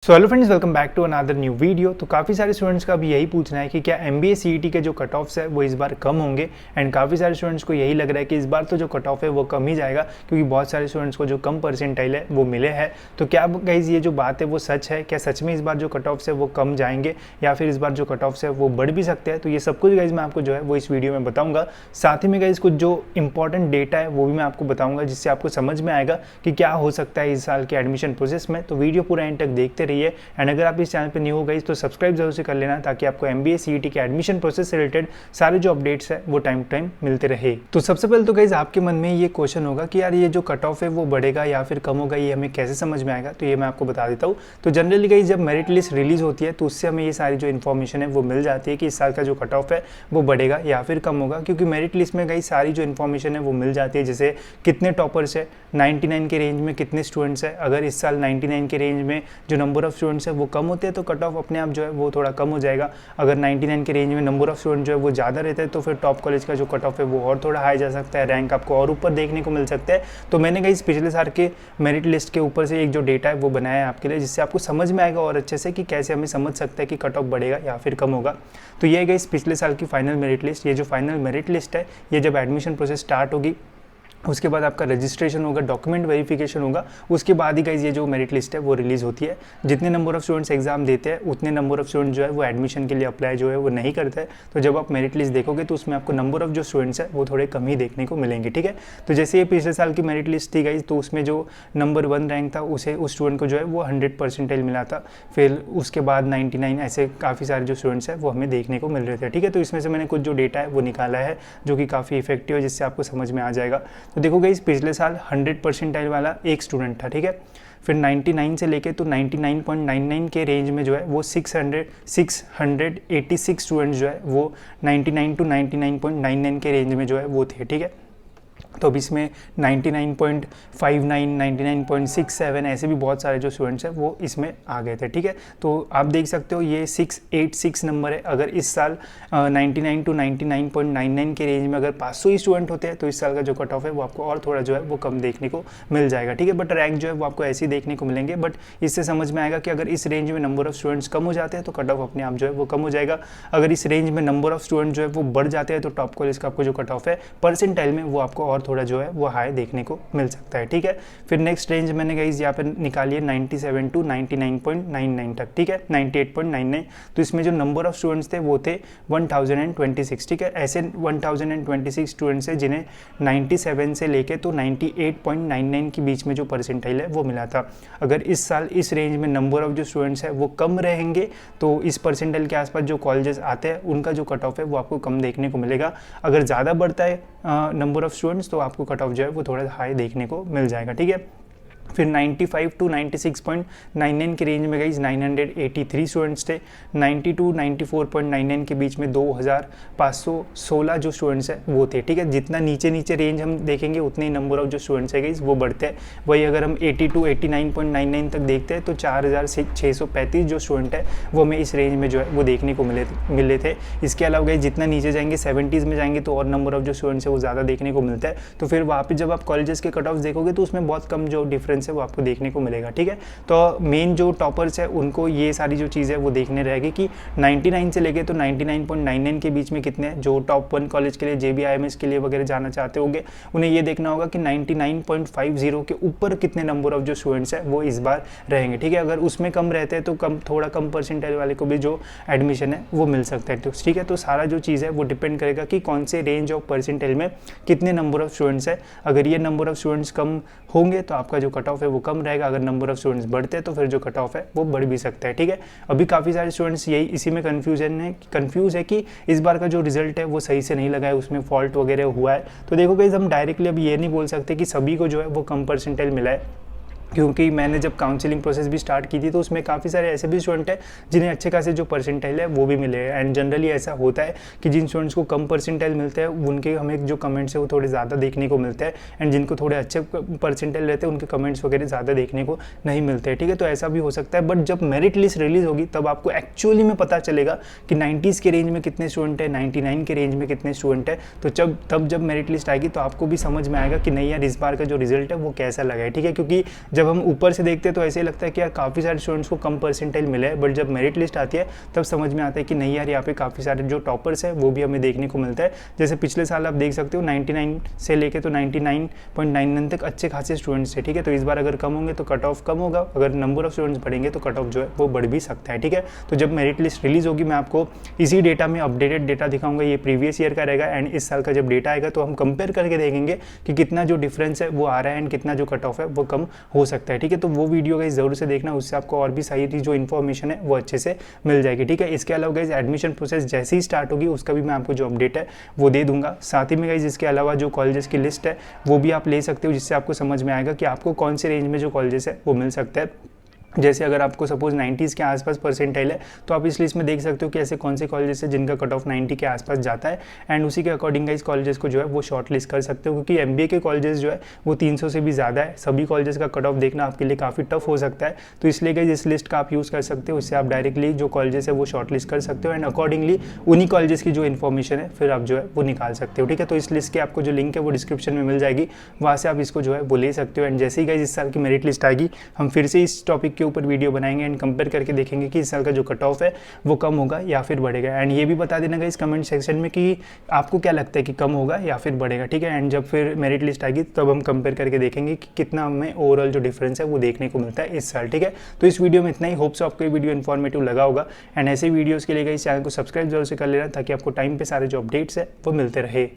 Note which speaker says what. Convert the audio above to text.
Speaker 1: So hello friends, welcome back to another new video. तो काफ़ी सारे स्टूडेंट्स का भी यही पूछना है कि क्या MBA CET के जो कट ऑफ्स है वो इस बार कम होंगे। एंड काफ़ी सारे स्टूडेंट्स को यही लग रहा है कि इस बार तो जो कट ऑफ है वो कम ही जाएगा, क्योंकि बहुत सारे स्टूडेंट्स को जो कम परसेंटाइल है वो मिले हैं। तो क्या गाइज ये जो बात है वो सच है? क्या सच में इस बार जो कट ऑफ्स है वो कम जाएंगे, या फिर इस बार जो कट ऑफ्स है वो बढ़ भी सकते हैं? तो ये सब कुछ गाइज मैं आपको जो है वो इस वीडियो में बताऊँगा। साथ ही में गाइज कुछ जो इंपॉर्टेंट डेटा है वो भी मैं आपको बताऊँगा, जिससे आपको समझ में आएगा कि क्या हो सकता है इस साल के एडमिशन प्रोसेस में। तो वीडियो पूरा एंड तक देखते रहिए। एंड अगर आप इस चैनल पे न्यू हो गई तो सब्सक्राइब जरूर से कर लेना, ताकि आपको MBA CET के एडमिशन प्रोसेस से रिलेटेड सारे जो अपडेट्स है वो टाइम टू टाइम मिलते रहे। तो सबसे पहले तो गाइज आपके मन में ये क्वेश्चन होगा कि यार ये जो कट ऑफ है वो बढ़ेगा या फिर कम होगा, ये हमें कैसे समझ में आएगा? तो ये मैं आपको बता देता हूँ। तो जनरली गाइज जब मेरिट लिस्ट रिलीज होती है तो उससे हमें ये सारी जो इन्फॉर्मेशन है वो मिल जाती है कि इस साल का जो कट ऑफ है वो बढ़ेगा या फिर कम होगा, क्योंकि मेरिट लिस्ट में गाइज सारी जो इन्फॉर्मेशन है वो मिल जाती है। जैसे कितने टॉपर्स है, 99 के रेंज में कितने स्टूडेंट्स है। अगर इस साल 99 के रेंज में जो नंबर ऑफ स्टूडेंट्स है वो कम होते हैं तो कट ऑफ अपने आप जो है वो थोड़ा कम हो जाएगा। अगर 99 के रेंज में नंबर ऑफ स्टूडेंट जो है वो ज़्यादा रहता है तो फिर टॉप कॉलेज का जो कट ऑफ है वो और थोड़ा हाई जा सकता है, रैंक आपको और ऊपर देखने को मिल सकता है। तो मैंने गाइस पिछले साल के मेरिट लिस्ट के ऊपर से एक जो डेटा है वो बनाया है आपके लिए, जिससे आपको समझ में आएगा और अच्छे से कि कैसे हमें समझ सकते हैं कि कट ऑफ बढ़ेगा या फिर कम होगा। तो ये गाइस पिछले साल की फाइनल मेरिट लिस्ट। ये जो फाइनल मेरिट लिस्ट है ये जब एडमिशन प्रोसेस स्टार्ट होगी उसके बाद आपका रजिस्ट्रेशन होगा, डॉक्यूमेंट वेरिफिकेशन होगा, उसके बाद ही गाइज ये जो मेरिट लिस्ट है वो रिलीज़ होती है। जितने नंबर ऑफ स्टूडेंट्स एग्जाम देते हैं उतने नंबर ऑफ स्टूडेंट जो है वो एडमिशन के लिए अप्लाई जो है वो नहीं करते हैं। तो जब आप मेरिट लिस्ट देखोगे तो उसमें आपको नंबर ऑफ जो स्टूडेंट्स है वो थोड़े कम ही देखने को मिलेंगे, ठीक है। तो जैसे ये पिछले साल की मेरिट लिस्ट थी गाइज, तो उसमें जो नंबर 1 रैंक था उसे उस स्टूडेंट को जो है वो 100 परसेंटाइल मिला था। फिर उसके बाद 99, ऐसे काफ़ी सारे जो स्टूडेंट्स हैं वो हमें देखने को मिल रहे थे, ठीक है। तो इसमें से मैंने कुछ जो डेटा है वो निकाला है जो कि काफ़ी इफेक्टिव है, जिससे आपको समझ में आ जाएगा। तो देखो गाइज पिछले साल 100 परसेंटाइल वाला एक स्टूडेंट था, ठीक है। फिर 99 से लेके तो 99.99 के रेंज में जो है वो 686 स्टूडेंट्स जो है वो 99 टू 99.99 के रेंज में जो है वो थे, ठीक है। तो अब इसमें 99.59, 99.67 ऐसे भी बहुत सारे जो स्टूडेंट्स हैं वो इसमें आ गए थे, ठीक है। तो आप देख सकते हो ये 686 नंबर है। अगर इस साल 99 टू 99.99 के रेंज में अगर 500 ही स्टूडेंट होते हैं तो इस साल का जो कट ऑफ है वो आपको और थोड़ा जो है वो कम देखने को मिल जाएगा, ठीक है। बट रैंक जो है वो आपको ऐसे ही देखने को मिलेंगे। बट इससे समझ में आएगा कि अगर इस रेंज में नंबर ऑफ स्टूडेंट्स कम हो जाते हैं तो कट ऑफ अपने आप जो है वो कम हो जाएगा। अगर इस रेंज में नंबर ऑफ स्टूडेंट जो है वो बढ़ जाते हैं तो टॉप कॉलेज का आपको जो कट ऑफ है परसेंटाइल में वो आपको और थोड़ा जो है वो हाई देखने को मिल सकता है, ठीक है। फिर नेक्स्ट रेंज मैंने गाइस यहाँ पर निकाली है 97 टू 99.99 तक, ठीक है, 98.99। तो इसमें जो नंबर ऑफ स्टूडेंट्स थे वो थे 1026, ठीक है। ऐसे 1026 स्टूडेंट्स हैं जिन्हें 97 से लेके तो 98.99 के बीच में जो परसेंटाइल है वो मिला था। अगर इस साल इस रेंज में नंबर ऑफ जो स्टूडेंट्स है वो कम रहेंगे तो इस परसेंटाइल के आसपास जो कॉलेजेस आते हैं उनका जो कट ऑफ है वो आपको कम देखने को मिलेगा। अगर ज़्यादा बढ़ता है नंबर ऑफ स्टूडेंट्स तो आपको कट ऑफ जो है वो थोड़ा हाई देखने को मिल जाएगा, ठीक है। फिर 95 टू 96.99 के रेंज में गई 983 स्टूडेंट्स थे। 90 टू 94.99 के बीच में 2516 जो स्टूडेंट्स हैं वो थे, ठीक है। जितना नीचे नीचे रेंज हम देखेंगे उतने ही नंबर ऑफ जो स्टूडेंट्स है गई वो बढ़ते हैं। वही अगर हम 80 टू 89.99 तक देखते हैं तो 4635 जो स्टूडेंट है वो हमें इस रेंज में जो है वो देखने को मिले थे। इसके अलावा गई जितना नीचे जाएंगे 70s में जाएंगे तो और नंबर ऑफ जो स्टूडेंट्स है वो ज़्यादा देखने को मिलता है। तो फिर वहाँ पर जब आप कॉलेजेस के कट ऑफ देखोगे तो उसमें बहुत कम जो डिफरेंस है वो आपको देखने को मिलेगा, ठीक है। तो मेन जो टॉपर्स है उनको ये सारी जो चीज़ें वो देखने रहेगी कि 99 से लेके तो 99.99 के बीच में कितने जो टॉप 1 कॉलेज के लिए JBIMS के लिए वगैरह जाना चाहते होंगे उन्हें ये देखना होगा कि 99.50 के ऊपर कितने नंबर ऑफ जो स्टूडेंट्स है वो इस बार रहेंगे, ठीक है। अगर उसमें कम रहते हैं तो थोड़ा कम परसेंटाइल वाले को भी जो एडमिशन है वो मिल सकता है, ठीक है। तो सारा जो चीज़ है वो डिपेंड करेगा कि कौन से रेंज ऑफ परसेंटाइल में कितने नंबर ऑफ स्टूडेंट्स है। अगर ये नंबर ऑफ स्टूडेंट्स कम होंगे तो आपका जो कट ऑफ है वो कम रहेगा। अगर नंबर ऑफ स्टूडेंट्स बढ़ते हैं तो फिर जो कट ऑफ है वो बढ़ भी सकता है, ठीक है। अभी काफ़ी सारे स्टूडेंट्स इसी में कंफ्यूज है कि इस बार का जो रिजल्ट है वो सही से नहीं लगा है, उसमें फॉल्ट वगैरह हुआ है। तो देखो गाइस हम डायरेक्टली अभी ये नहीं बोल सकते कि सभी को जो है वो कम परसेंटाइल मिला है, क्योंकि मैंने जब काउंसलिंग प्रोसेस भी स्टार्ट की थी तो उसमें काफ़ी सारे ऐसे भी स्टूडेंट हैं जिन्हें अच्छे खासे जो परसेंटाइल है वो भी मिले हैं। एंड जनरली ऐसा होता है कि जिन स्टूडेंट्स को कम परसेंटाइल मिलते हैं उनके हमें जो कमेंट्स है वो थोड़े ज़्यादा देखने को मिलते हैं, एंड जिनको थोड़े अच्छे परसेंटाइल रहते हैं उनके कमेंट्स वगैरह ज़्यादा देखने को नहीं मिलते हैं, ठीक है। तो ऐसा भी हो सकता है। बट जब मेरिट लिस्ट रिलीज़ होगी तब आपको एक्चुअली में पता चलेगा कि 90s के रेंज में कितने स्टूडेंट है, 99 के रेंज में कितने स्टूडेंट है। तो जब मेरिट लिस्ट आएगी तो आपको भी समझ में आएगा कि नहीं यार इस बार का जो रिजल्ट है वो कैसा लगा है, ठीक है। क्योंकि जब हम ऊपर से देखते हैं तो ऐसे ही लगता है कि यार काफ़ी सारे स्टूडेंट्स को कम परसेंटाइल मिले हैं, बट जब मेरिट लिस्ट आती है तब समझ में आता है कि नहीं यार, यहाँ पे काफ़ी सारे जो टॉपर्स है वो भी हमें देखने को मिलता है। जैसे पिछले साल आप देख सकते हो 99 से लेके तो 99.99 तक अच्छे खासे स्टूडेंट्स थे, ठीक है। तो इस बार अगर कम होंगे तो कट ऑफ कम होगा, अगर नंबर ऑफ स्टूडेंट्स बढ़ेंगे तो कट ऑफ जो है वो बढ़ भी सकता है, ठीक है। तो जब मेरिट लिस्ट रिलीज होगी मैं आपको इसी डेटा में अपडेटेड डेटा दिखाऊंगा, ये प्रीवियस ईयर का रहेगा, एंड इस साल का जब डेटा आएगा तो हम कंपेयर करके देखेंगे कि कितना जो डिफरेंस है वो आ रहा है एंड कितना जो कट ऑफ है वो कम हो सकता है, ठीक है। तो वो वीडियो गाइस जरूर से देखना, उससे आपको और भी सारी जो इन्फॉर्मेशन है वो अच्छे से मिल जाएगी, ठीक है। इसके अलावा गाइस एडमिशन प्रोसेस जैसे ही स्टार्ट होगी उसका भी मैं आपको जो अपडेट है वो दे दूंगा। साथ ही में गाइस इसके अलावा जो कॉलेजेस की लिस्ट है वो भी आप ले सकते हो, जिससे आपको समझ में आएगा कि आपको कौन से रेंज में जो कॉलेजेस है वो मिल सकता है। जैसे अगर आपको सपोज 90s के आसपास परसेंटाइल है तो आप इस लिस्ट में देख सकते हो कि ऐसे कौन से कॉलेजेस है जिनका कट ऑफ 90 के आसपास जाता है, एंड उसी के अकॉर्डिंग इस कॉलेजेस को जो है वो शॉर्ट लिस्ट कर सकते हो, क्योंकि MBA के कॉलेजेस जो है वो 300 से भी ज़्यादा है। सभी कॉलेजेस का कट ऑफ देखना आपके लिए काफ़ी टफ हो सकता है, तो इसलिए गाइस इस लिस्ट का आप यूज़ कर सकते हो। इससे आप डायरेक्टली जो कॉलेजेस है वो शॉर्ट लिस्ट कर सकते हो, एंड अकॉर्डिंगली उन्हीं कॉलेजेस की जो इन्फॉर्मेशन है फिर आप जो है वो निकाल सकते हो, ठीक है। तो इस लिस्ट के आपको जो लिंक है वो डिस्क्रिप्शन में मिल जाएगी, वहाँ से आप इसको जो है वो ले सकते हो। एंड जैसे ही गाइस इस साल की मेरिट लिस्ट आएगी हम फिर से इस टॉपिक के ऊपर वीडियो बनाएंगे एंड कंपेयर करके देखेंगे कि इस साल का जो कट ऑफ है वो कम होगा या फिर बढ़ेगा। एंड ये भी बता देना गाइस कमेंट सेक्शन में कि आपको क्या लगता है कि कम होगा या फिर बढ़ेगा, ठीक है। एंड जब फिर मेरिट लिस्ट आएगी तब हम कंपेयर करके देखेंगे कि कितना हमें ओवरऑल जो डिफरेंस है वो देखने को मिलता है इस साल, ठीक है। तो इस वीडियो में इतना ही, होप सो आपको ये वीडियो इन्फॉर्मेटिव लगा होगा, एंड ऐसे वीडियोज़ के लिए गाइस चैनल को सब्सक्राइब जरूर से कर लेना ताकि आपको टाइम पे सारे जो अपडेट्स है वो मिलते रहे।